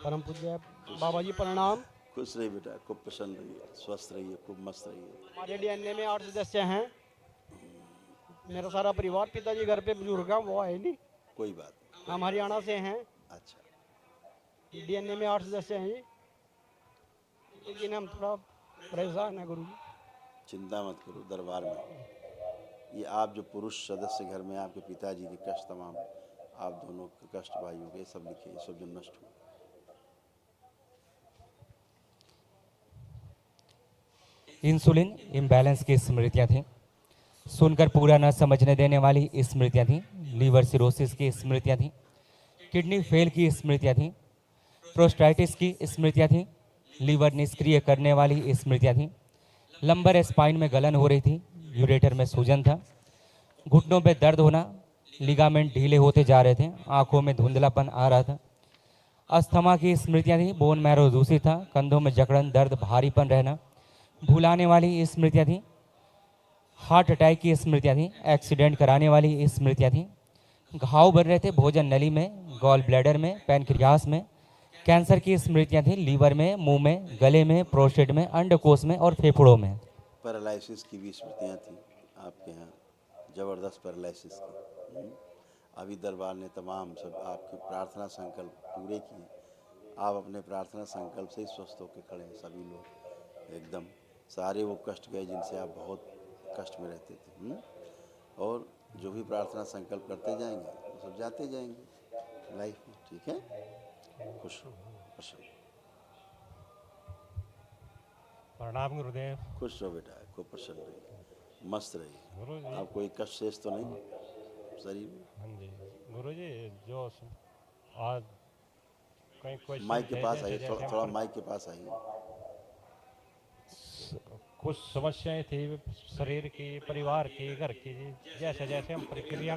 परम पूज्य बाबा जी प्रणाम। खुश रहिए बेटा, खूब प्रसन्न रहिए, स्वस्थ रहिए, खूब मस्त रहिए। हमारे डीएनए में 8 सदस्य हैं। मेरा सारा परिवार, पिताजी घर पे बुजुर्ग हैं, वो है नहीं। कोई बात नहीं। हम हरियाणा से हैं। अच्छा, डीएनए में 8 सदस्य हैं जी, लेकिन हम थोड़ा परेशान हैं गुरु जी। चिंता मत करो, दरबार में ये आप जो पुरुष सदस्य घर में आपके पिताजी के कष्ट तमाम, आप दोनों के कष्ट भाइयों के सब लिखे, ये सब जो नष्ट हुए। इंसुलिन इम्बैलेंस की स्मृतियाँ थीं। सुनकर पूरा न समझने देने वाली स्मृतियाँ थीं। लीवर सिरोसिस की स्मृतियाँ थीं। किडनी फेल की स्मृतियाँ थीं। प्रोस्टाइटिस की स्मृतियाँ थीं। लीवर निष्क्रिय करने वाली स्मृतियाँ थीं। लंबर स्पाइन में गलन हो रही थी। यूरेटर में सूजन था। घुटनों में दर्द होना, लिगामेंट ढीले होते जा रहे थे। आंखों में धुंधलापन आ रहा था। अस्थमा की स्मृतियाँ थीं। बोन मैरो दूषित था। कंधों में जकड़न, दर्द, भारीपन रहना, भुलाने वाली स्मृतियाँ थीं। हार्ट अटैक की स्मृतियाँ थीं। एक्सीडेंट कराने वाली स्मृतियाँ थीं। घाव बन रहे थे भोजन नली में, गॉल ब्लैडर में, पैनक्रियास में। कैंसर की स्मृतियाँ थीं। लीवर में, मुंह में, गले में, प्रोस्टेट में, अंडकोश में और फेफड़ों में। पैरालिसिस की भी स्मृतियाँ थी आपके यहाँ, ज़बरदस्त पैरालिसिस की। अभी दरबार ने तमाम सब आपके प्रार्थना संकल्प पूरे किए। आप अपने प्रार्थना संकल्प से ही स्वस्थ होकर खड़े हैं। सभी लोग एकदम सारे वो कष्ट गए जिनसे आप बहुत कष्ट में रहते थे। और जो भी प्रार्थना संकल्प करते जाएंगे वो सब जाते जाएंगे लाइफ में। ठीक है, खुश रहो, प्रसन्न, प्रणाम गुरुदेव। खुश रहो बेटा, खूब प्रसन्न रहिए, मस्त रहिए। गुरु जी। आप कोई कष्ट शेष तो नहीं शरीर में? हाँ जी गुरु जी, जो आज कई क्वेश्चन माइक के थे, पास जैसे आइए, जैसे थोड़ा हम थोड़ा माइक के पास आइए। कुछ समस्याएं थी शरीर की, परिवार की, घर की। जैसे जैसे हम प्रक्रिया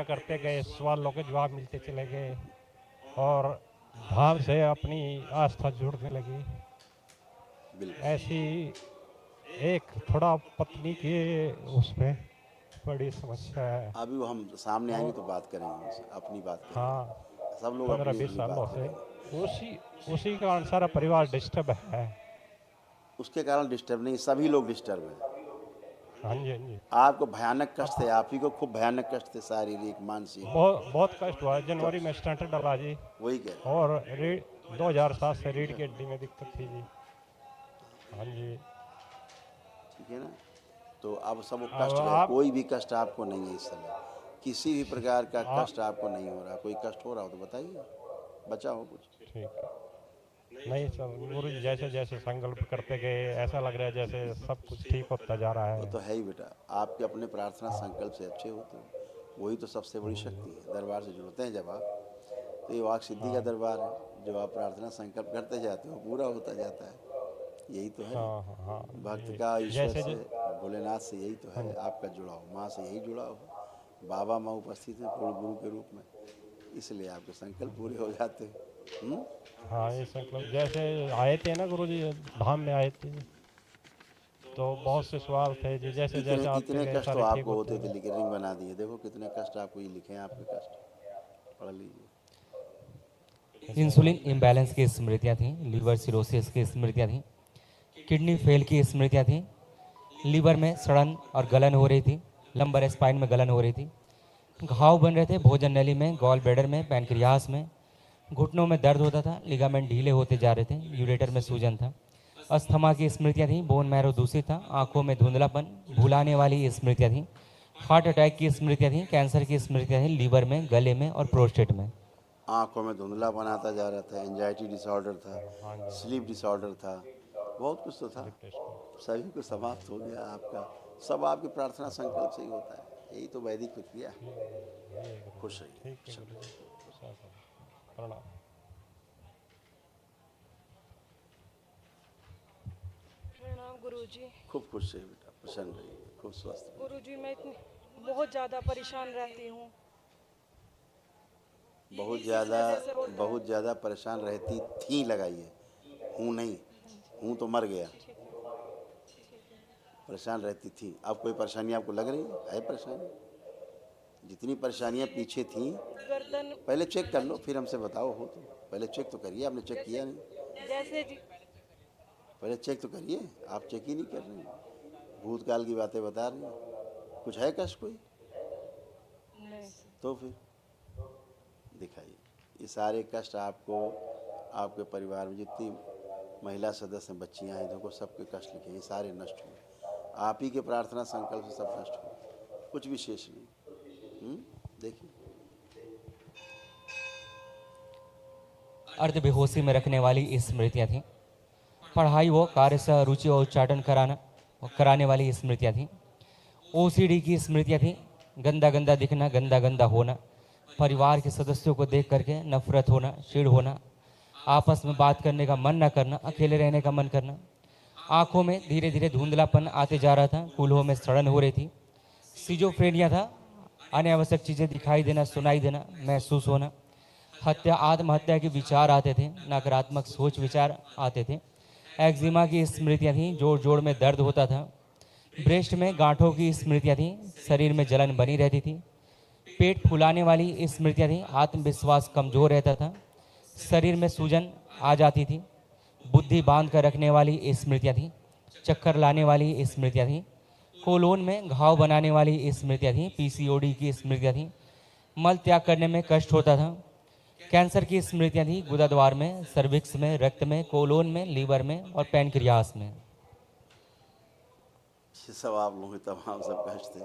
करते गए, सवालों के जवाब मिलते चले गए और धाम से अपनी आस्था जुड़ने लगी। बिल्कुल, ऐसी एक थोड़ा पत्नी की उसमें बड़ी समस्या है। अभी वो हम सामने आएंगे और तो बात करेंगे उनसे, अपनी बात हाँ, करेंगे। सब लोग अपनी 15-20 अपनी सालों बात से करेंगे। उसी कारण सारा परिवार डिस्टर्ब है। उसके कारण डिस्टर्ब नहीं, सभी लोग डिस्टर्ब हैं। हाँ जी, हाँ जी। आपको भयानक अब कष्ट थे, आप ही को खूब भयानक कष्ट थे, शारीरिक मानसिक। बहुत बहुत कष्ट हुआ। तो जनवरी में स्टंट डाला जी। वही कह रहे और 2007 से हैं। ठीक रीढ़ है, की हड्डी में दिक्कत थी जी। हाँ जी। ठीक है ना। तो अब सब वो अब कष्ट गए, आप कोई भी कष्ट आपको नहीं है इस समय। किसी भी प्रकार का आ, कष्ट आपको नहीं हो रहा। कोई कष्ट हो रहा हो तो बताइए, बचा हो कुछ। ठीक है। नहीं सब गुरु जी, जैसे जैसे संकल्प करते गए ऐसा लग रहा है जैसे सब कुछ ठीक होता जा रहा वो है। तो है ही बेटा, आपके अपने प्रार्थना संकल्प से अच्छे होते हो, वही तो सबसे बड़ी शक्ति है। दरबार से जुड़ते हैं जब आप, तो ये वाक सिद्धि का हाँ दरबार है। जब आप प्रार्थना संकल्प करते जाते हो पूरा होता जाता है। यही तो है हाँ हाँ हाँ भक्त जी। का ईश्वर जैसे से, जो भोलेनाथ से, यही तो हाँ है आपका जुड़ाव। माँ से यही जुड़ाव है। बाबा माँ उपस्थित हैं पूर्ण गुरु के रूप में, इसलिए आपके संकल्प पूरे हो जाते हैं। हाँ, ये संकल्प जैसे आए थे ना गुरु जी, धाम में आए थे तो बहुत से सवाल थे जी। जैसे इतने जैसे आते इतने गए कष्ट तो सारे ठीक आपको होते होते थे, गए। लेकिन रिंग बना दिए। देखो कितने कष्ट आपको, ये लिखे हैं आपके कष्ट, पढ़ लीजिए। इंसुलिन इम्बैलेंस की स्मृतियाँ थीं। लीवर सिरोसिस की स्मृतियाँ थीं। किडनी फेल की स्मृतियाँ थीं। लीवर में सड़न और गलन हो रही थी। लंबर स्पाइन में गलन हो रही थी। घाव बन रहे थे भोजन नली में, गॉल ब्लैडर में, पैनक्रियास में। घुटनों में दर्द होता था। लिगामेंट ढीले होते जा रहे थे। यूरेटर में सूजन था। अस्थमा की स्मृतियाँ थीं। बोन मैरो दूषित था। आंखों में धुंधलापन, भुलाने वाली स्मृतियाँ थीं। हार्ट अटैक की स्मृतियाँ थीं। कैंसर की स्मृतियाँ थीं। लीवर में, गले में और प्रोस्टेट में। आँखों में धुंधला बनाता जा रहा था, एंजाइटी डिसऑर्डर था, हाँ जी, हाँ स्लीप डिसऑर्डर था, बहुत कुछ तो था। Slip test. सभी को समाप्त हो गया आपका। सब आपकी प्रार्थना संकल्प से ही होता है। यही तो वैदिक प्रक्रिया है। ठीक है गुरु खुश जी, रहिए, ठीक है प्रसन्न गुरु जी। रहिए। सब प्रणाम। प्रणाम गुरुजी। खूब खुश रहिए बेटा, प्रसन्न रहिए, खूब स्वस्थ रहिए। गुरुजी मैं इतनी बहुत ज़्यादा परेशान रहती हूँ। बहुत इस ज़्यादा, वजह से होता है। बहुत ज़्यादा परेशान रहती थी लगाइए, हूँ नहीं, हूँ तो मर गया। ठीक है, ठीक है। परेशान रहती थी। अब कोई परेशानी आपको लग रही है परेशानी? जितनी परेशानियां पीछे थी गर्दन पहले चेक कर लो, फिर हमसे बताओ। हो तो पहले चेक तो करिए, आपने चेक किया नहीं। जैसे जी पहले चेक तो करिए, आप चेक ही नहीं कर रहे हैं, भूतकाल की बातें बता रहे हैं। कुछ है कष्ट कोई? नहीं तो फिर दिखाइए। ये सारे कष्ट आपको, आपके परिवार में जितनी महिला सदस्य हैं, बच्चियां हैं, देखो सबके कष्ट लिखे, ये सारे नष्ट हुए। आप ही के प्रार्थना संकल्प से सब नष्ट हुए, कुछ भी शेष नहीं। देखिए अर्ध बेहोशी में रखने वाली स्मृतियाँ थीं। पढ़ाई व कार्य से रुचि और उच्चाटन कराने वाली स्मृतियाँ थीं। ओसीडी की स्मृतियाँ थीं। गंदा गंदा दिखना, गंदा गंदा होना, परिवार के सदस्यों को देख करके नफरत होना, चिढ़ होना, आपस में बात करने का मन न करना, अकेले रहने का मन करना, आंखों में धीरे धीरे धुंधलापन आते जा रहा था, कूल्हों में सड़न हो रही थी, सिजोफ्रेनिया था, अनावश्यक चीज़ें दिखाई देना, सुनाई देना, महसूस होना, हत्या आत्महत्या के विचार आते थे, नकारात्मक सोच विचार आते थे। एक्जिमा की स्मृतियाँ थीं, जोड़ जोड़ में दर्द होता था। ब्रेस्ट में गांठों की स्मृतियाँ थीं, शरीर में जलन बनी रहती थी। पेट फुलाने वाली स्मृतियाँ थीं, आत्मविश्वास कमज़ोर रहता था, शरीर में सूजन आ जाती थी। बुद्धि बांध कर रखने वाली स्मृतियाँ थीं, चक्कर लाने वाली स्मृतियाँ थीं। कोलोन में घाव बनाने वाली स्मृतियाँ थीं, पीसीओडी की स्मृतियाँ थीं। मल त्याग करने में कष्ट होता था। कैंसर की स्मृतियाँ थीं, गुदाद्वार में, सर्विक्स में, रक्त में, कोलोन में, लीवर में और पैनक्रियास में। ये सब आप लोगों के तमाम सब कष्ट थे,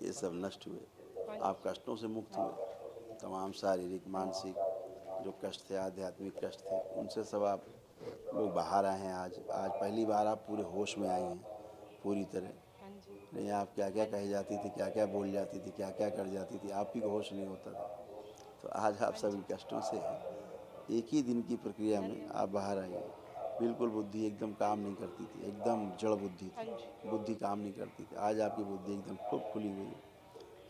ये सब नष्ट हुए। आप कष्टों से मुक्त हुए। तमाम शारीरिक मानसिक जो कष्ट थे, आध्यात्मिक कष्ट थे, उनसे सब आप लोग बाहर आए हैं। आज पहली बार आप पूरे होश में आई हैं पूरी तरह। हाँ जी नहीं आप क्या क्या कही जाती थी, क्या क्या बोल जाती थी, क्या क्या कर जाती थी, आप ही को होश नहीं होता था। तो आज आप सभी कष्टों से एक ही दिन की प्रक्रिया में आप बाहर आई हैं। बिल्कुल बुद्धि एकदम काम नहीं करती थी, एकदम जड़ बुद्धि हाँ थी, जी बुद्धि काम नहीं करती थी। आज आपकी बुद्धि एकदम खूब खुली हुई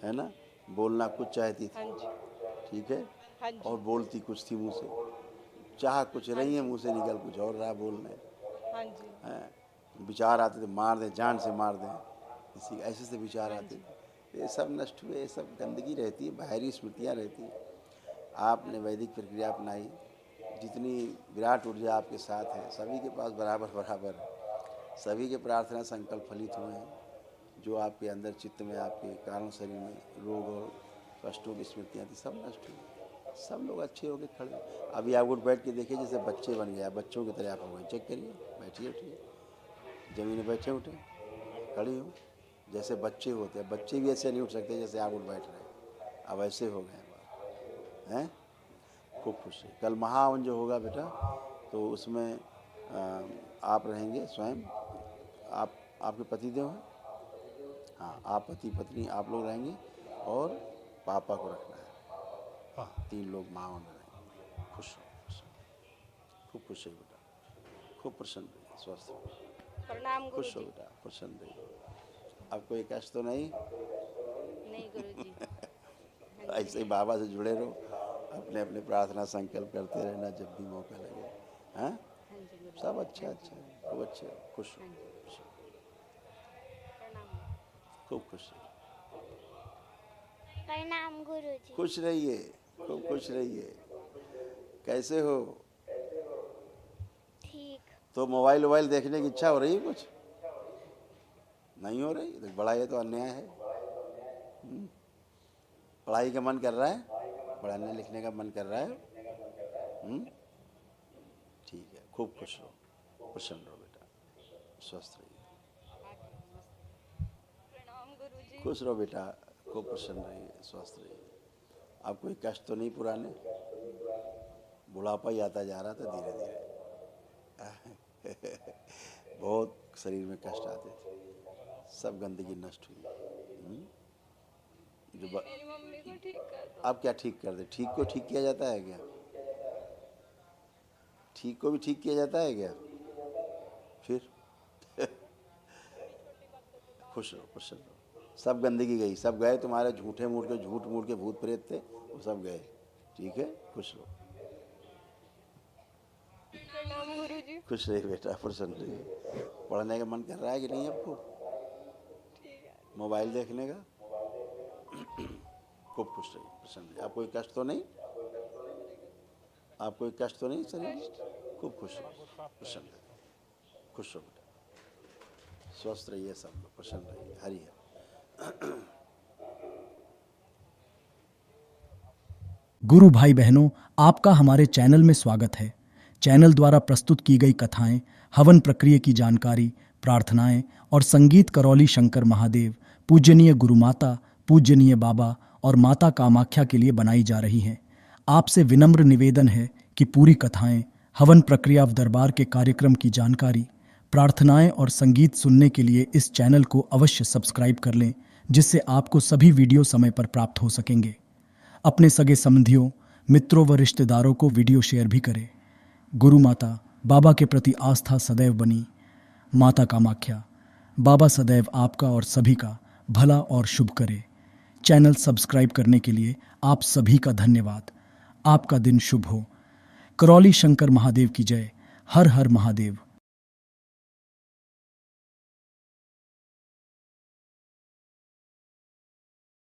है ना। बोलना कुछ चाहती हाँ थी, जी ठीक है, हाँ जी और बोलती कुछ थी मुंह से, चाह कुछ रही है, मुंह से निकल कुछ और रहा बोलने। हाँ जी हैं विचार आते थे, मार दें, जान से मार दें, किसी ऐसे से विचार आते थे। ये सब नष्ट हुए, ये सब गंदगी रहती है, बाहरी स्मृतियाँ रहती हैं। आपने वैदिक प्रक्रिया अपनाई, जितनी विराट ऊर्जा आपके साथ है, सभी के पास बराबर बराबर है, सभी के प्रार्थना संकल्प फलित हुए हैं। जो आपके अंदर चित्त में, आपके कारण शरीर में रोग और कष्टों की स्मृतियाँ थी, सब नष्ट हुई, सब लोग अच्छे हो गए, खड़े। अभी आप उठ बैठ के देखिए जैसे बच्चे बन गया, बच्चों की तरह आप हो गए। चेक करिए, बैठिए उठिए, जमीन में बैठे उठे, खड़ी हो, जैसे बच्चे होते हैं। बच्चे भी ऐसे नहीं उठ सकते जैसे आप उठ बैठ रहे, अब ऐसे हो गए हैं। खूब खुश है। कल महावन जो होगा बेटा, तो उसमें आप रहेंगे स्वयं, आप आपके पतिदेव हैं, हाँ, आप पति पत्नी आप लोग रहेंगे, और पापा को रखना है। हाँ। 3 लोग महावन में रहेंगे। खुश रहो, खूब खुश है बेटा, खूब प्रसन्न रहिए, स्वस्थ रहिए, प्रणाम खुश हो गुरुजी। बेटा, प्रसन्न रहिए। अब कोई कष्ट तो नहीं? नहीं गुरुजी। ऐसे ही बाबा से जुड़े रहो, अपने अपने प्रार्थना संकल्प करते रहना जब भी मौका लगे। हाँ, हाँ जी गुरुजी। सब अच्छा अच्छा है, खूब अच्छे हो, खुश हो, प्रणाम। खूब खुश रहिए, प्रणाम गुरुजी। खुश रहिए, खूब खुश रहिए। कैसे हो? ठीक। तो मोबाइल वोबाइल देखने की इच्छा हो रही है कुछ? नहीं हो रही? तो बड़ा ये तो अन्याय है। पढ़ाई का मन कर रहा है, पढ़ने लिखने का मन कर रहा है? ठीक है, खूब खुश रहो, प्रसन्न रहो बेटा, स्वस्थ रहिए, प्रणाम गुरुजी। खुश रहो बेटा, खूब प्रसन्न रहिए, स्वस्थ रहिए। अब कोई कष्ट तो नहीं पुराने? बुढ़ापा ही आता जा रहा था धीरे धीरे। बहुत शरीर में कष्ट आते थे, सब गंदगी नष्ट हुई। जो मेरी मम्मी को ठीक कर दो। अब क्या ठीक कर दे? ठीक को ठीक किया जाता है क्या? ठीक को भी ठीक किया जाता है क्या? फिर खुश रहो, प्रसन्न रहो, सब गंदगी गई, सब गए। तुम्हारे झूठे मूठ के, झूठ मूठ के भूत प्रेत थे, वो सब गए। ठीक है, खुश रहो, प्रणाम गुरुजी। खुश रहिए बेटा, प्रसन्न रहिए। पढ़ने का मन कर रहा है कि नहीं आपको? ठीक है। मोबाइल देखने का? खूब खुश रहिए, प्रसन्न रहिए। आपको कोई कष्ट तो नहीं? आपको कोई कष्ट तो नहीं शरीर? खूब खुश रहिए, प्रसन्न रहिए, खुश रहो बेटा, स्वस्थ रहिए, सब लोग प्रसन्न रहिए। हरि हर। गुरु भाई बहनों, आपका हमारे चैनल में स्वागत है। चैनल द्वारा प्रस्तुत की गई कथाएं, हवन प्रक्रिया की जानकारी, प्रार्थनाएं और संगीत करौली शंकर महादेव, पूजनीय गुरु माता, पूजनीय बाबा और माता कामाख्या के लिए बनाई जा रही हैं। आपसे विनम्र निवेदन है कि पूरी कथाएं, हवन प्रक्रिया दरबार के कार्यक्रम की जानकारी, प्रार्थनाएं और संगीत सुनने के लिए इस चैनल को अवश्य सब्सक्राइब कर लें, जिससे आपको सभी वीडियो समय पर प्राप्त हो सकेंगे। अपने सगे संबंधियों, मित्रों व रिश्तेदारों को वीडियो शेयर भी करें। गुरु माता, बाबा के प्रति आस्था सदैव बनी। माता कामाख्या, बाबा सदैव आपका और सभी का भला और शुभ करे। चैनल सब्सक्राइब करने के लिए आप सभी का धन्यवाद। आपका दिन शुभ हो। करौली शंकर महादेव की जय। हर हर महादेव।